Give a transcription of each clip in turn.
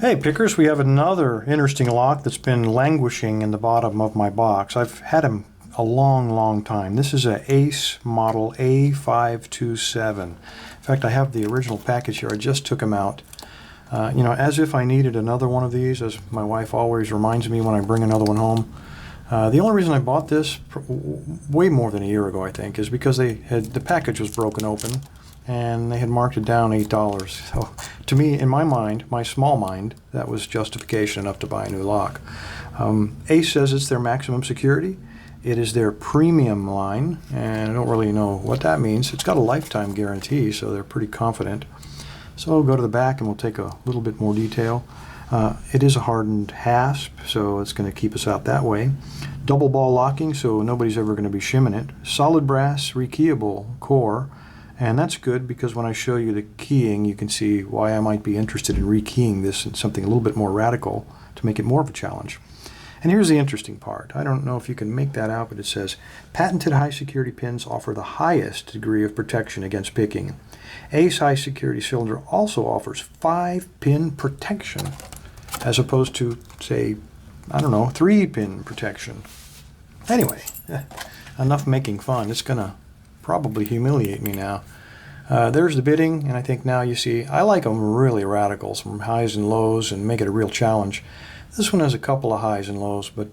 Hey pickers, we have another interesting lock that's been languishing in the bottom of my box. I've had him a long time. This is a Ace model A527. In fact, I have the original package here. I just took him out. As if I needed another one of these, as my wife always reminds me when I bring another one home. The only reason I bought this way more than a year ago, I think, is because the package was broken open and they had marked it down $8. So to me, in my mind, my small mind, that was justification enough to buy a new lock. Ace says it's their maximum security. It is their premium line, and I don't really know what that means. It's got a lifetime guarantee, so they're pretty confident. So I'll go to the back and we'll take a little bit more detail. It is a hardened hasp, so it's going to keep us out that way. Double ball locking, so nobody's ever going to be shimming it. Solid brass rekeyable core, and that's good because when I show you the keying, you can see why I might be interested in rekeying this in something a little bit more radical to make it more of a challenge. And here's the interesting part. I don't know if you can make that out, but it says, patented high security pins offer the highest degree of protection against picking. Ace high security cylinder also offers 5-pin protection, as opposed to, say, 3-pin protection. Anyway, enough making fun. It's gonna probably humiliate me now. There's the bidding, and I think now you see, I like them really radical, some highs and lows, and make it a real challenge. This one has a couple of highs and lows, but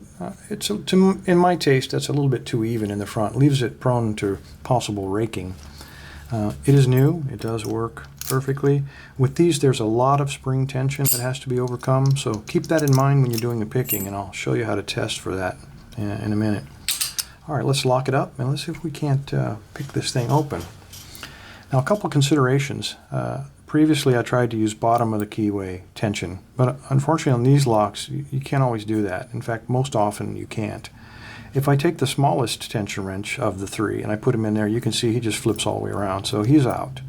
in my taste, that's a little bit too even in the front. Leaves it prone to possible raking. It is new. It does work perfectly. With these, there's a lot of spring tension that has to be overcome, so keep that in mind when you're doing the picking, and I'll show you how to test for that in a minute. All right, let's lock it up, and let's see if we can't pick this thing open. Now, a couple considerations. Previously, I tried to use bottom of the keyway tension, but unfortunately on these locks, you can't always do that. In fact, most often you can't. If I take the smallest tension wrench of the three and I put him in there, you can see he just flips all the way around, so he's out.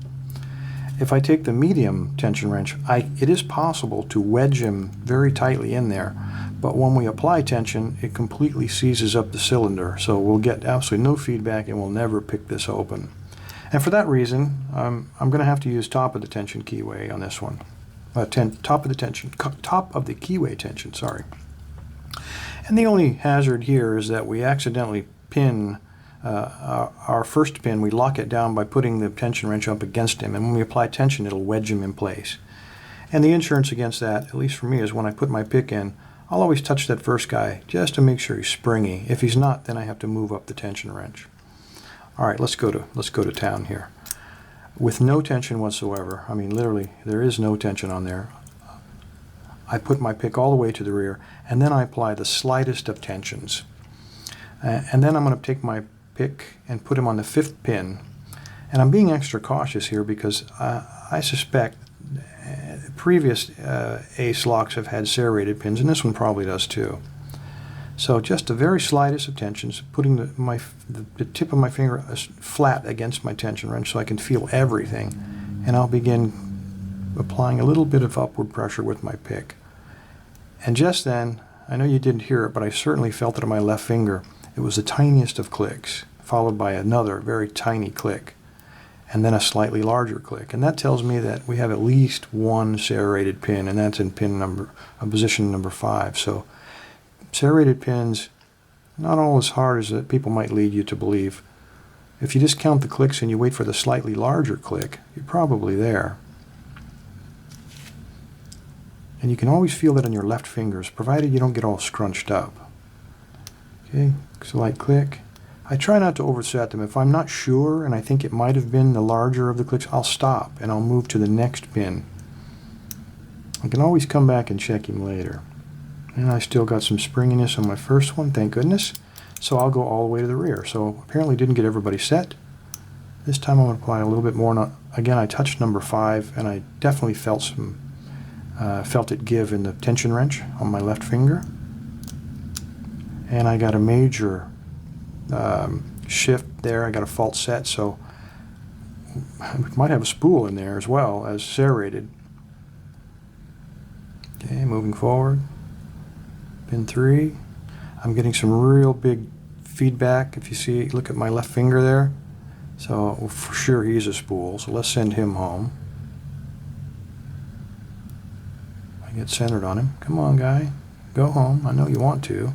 If I take the medium tension wrench, it is possible to wedge him very tightly in there, but when we apply tension, it completely seizes up the cylinder, so we'll get absolutely no feedback and we'll never pick this open. And for that reason, I'm going to have to use top of the tension keyway on this one. Top of the keyway tension, sorry. And the only hazard here is that we accidentally pin our first pin. We lock it down by putting the tension wrench up against him, and when we apply tension, it'll wedge him in place. And the insurance against that, at least for me, is when I put my pick in, I'll always touch that first guy just to make sure he's springy. If he's not, then I have to move up the tension wrench. All right, let's go to town here. With no tension whatsoever, I mean literally there is no tension on there, I put my pick all the way to the rear, and then I apply the slightest of tensions. And then I'm going to take my pick and put him on the 5th pin. And I'm being extra cautious here because I suspect previous Ace locks have had serrated pins, and this one probably does too. So just the very slightest of tensions, putting the tip of my finger flat against my tension wrench so I can feel everything, and I'll begin applying a little bit of upward pressure with my pick. And just then, I know you didn't hear it, but I certainly felt it on my left finger. It was the tiniest of clicks, followed by another very tiny click, and then a slightly larger click. And that tells me that we have at least one serrated pin, and that's in position number 5. So serrated pins, not all as hard as that people might lead you to believe. If you just count the clicks and you wait for the slightly larger click, you're probably there. And you can always feel that on your left fingers, provided you don't get all scrunched up. Okay, slight click. I try not to overset them. If I'm not sure and I think it might have been the larger of the clicks, I'll stop and I'll move to the next pin. I can always come back and check him later. And I still got some springiness on my first one, thank goodness. So I'll go all the way to the rear. So apparently didn't get everybody set. This time I'm going to apply a little bit more. Again, I touched number 5, and I definitely felt it give in the tension wrench on my left finger. And I got a major shift there. I got a fault set, so we might have a spool in there as well as serrated. Okay, moving forward. Pin 3. I'm getting some real big feedback. If you see, look at my left finger there. So for sure he's a spool. So let's send him home. Get centered on him. Come on, guy. Go home. I know you want to.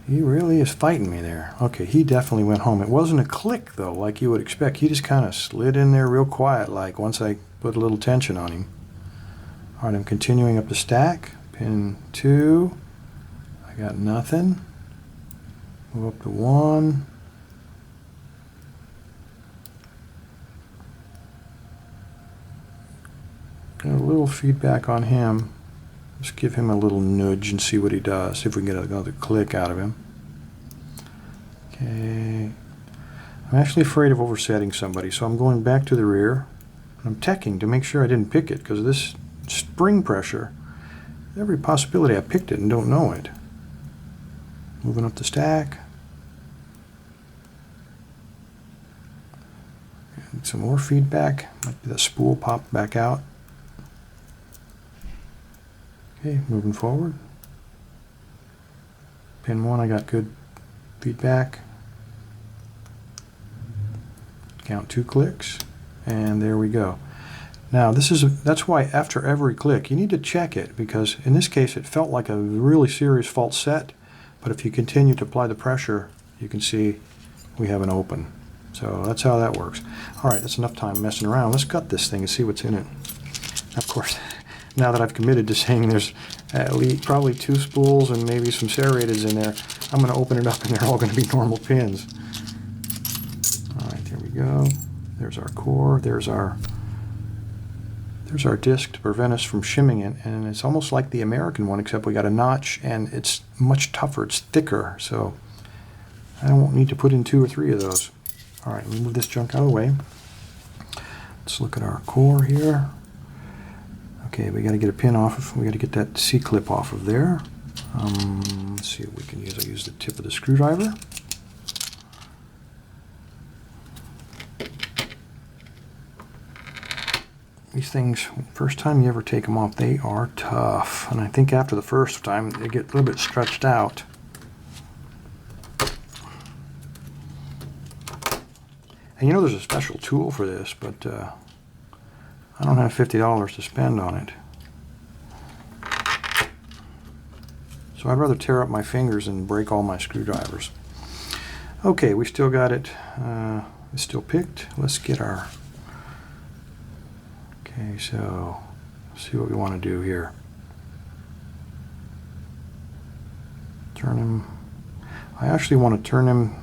He really is fighting me there. Okay, he definitely went home. It wasn't a click, though, like you would expect. He just kind of slid in there real quiet, like once I put a little tension on him. All right, I'm continuing up the stack. Pin 2. I got nothing. Move up to 1. Got a little feedback on him. Let's give him a little nudge and see what he does. See if we can get another click out of him. Okay. I'm actually afraid of oversetting somebody, so I'm going back to the rear. I'm teching to make sure I didn't pick it because of this spring pressure. Every possibility I picked it and don't know it. Moving up the stack. Get some more feedback. Might be that spool popped back out. Okay, moving forward. Pin 1, I got good feedback. Count 2 clicks, and there we go. Now that's why after every click you need to check it, because in this case it felt like a really serious fault set, but if you continue to apply the pressure, you can see we have an open. So that's how that works. All right, that's enough time messing around. Let's cut this thing and see what's in it. Of course, now that I've committed to saying there's at least probably 2 spools and maybe some serrateds in there, I'm going to open it up and they're all going to be normal pins. All right, there we go. There's our core. There's our disc to prevent us from shimming it, and it's almost like the American one, except we got a notch and it's much tougher. It's thicker, so I won't need to put in 2 or 3 of those. All right, let me move this junk out of the way. Let's look at our core here. Okay, we got to get a pin off of. We got to get that C-clip off of there. Let's see what we can use. I'll use the tip of the screwdriver. These things, first time you ever take them off, they are tough. And I think after the first time, they get a little bit stretched out. And you know there's a special tool for this, but I don't have $50 to spend on it. So I'd rather tear up my fingers and break all my screwdrivers. Okay, we still got it. It's still picked. Let's get our... Okay, so let's see what we want to do here. Turn him. I actually want to turn him.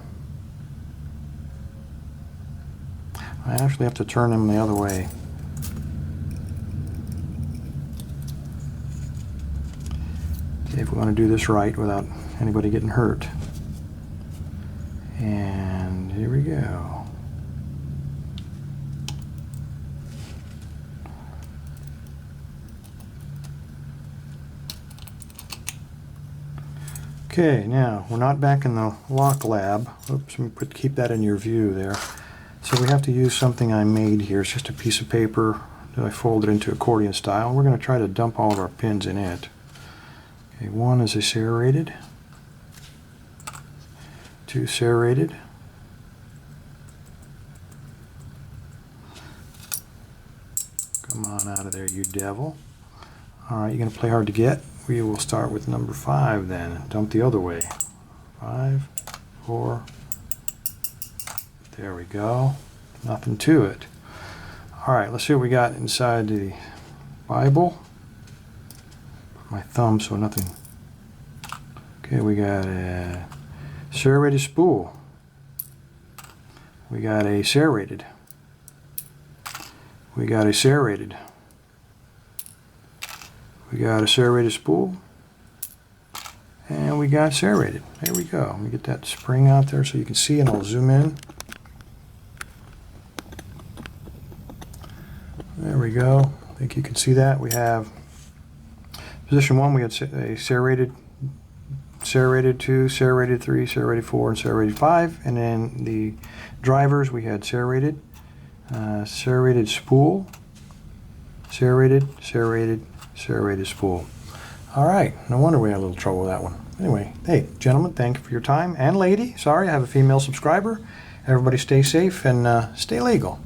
I actually have to turn him the other way. Okay, if we want to do this right without anybody getting hurt. And here we go. Okay, now we're not back in the lock lab. Oops, let me keep that in your view there. So we have to use something I made here. It's just a piece of paper that I folded into accordion style. We're going to try to dump all of our pins in it. Okay, 1 is a serrated, 2 serrated, come on out of there, you devil. All right, you're going to play hard to get. We will start with number 5 then. Dump the other way. 5, 4. There we go. Nothing to it. All right, let's see what we got inside the Bible. Put my thumb so nothing. Okay, we got a serrated spool. We got a serrated. We got a serrated. We got a serrated spool, and we got serrated. There we go. Let me get that spring out there so you can see, and I'll zoom in. There we go. I think you can see that. We have position 1, we had a serrated 2, serrated 3, serrated 4, and serrated 5. And then the drivers, we had serrated, serrated spool, serrated, serrated, serrated spool. All right, no wonder we had a little trouble with that one. Anyway, hey, gentlemen, thank you for your time. And lady, sorry, I have a female subscriber. Everybody stay safe and stay legal.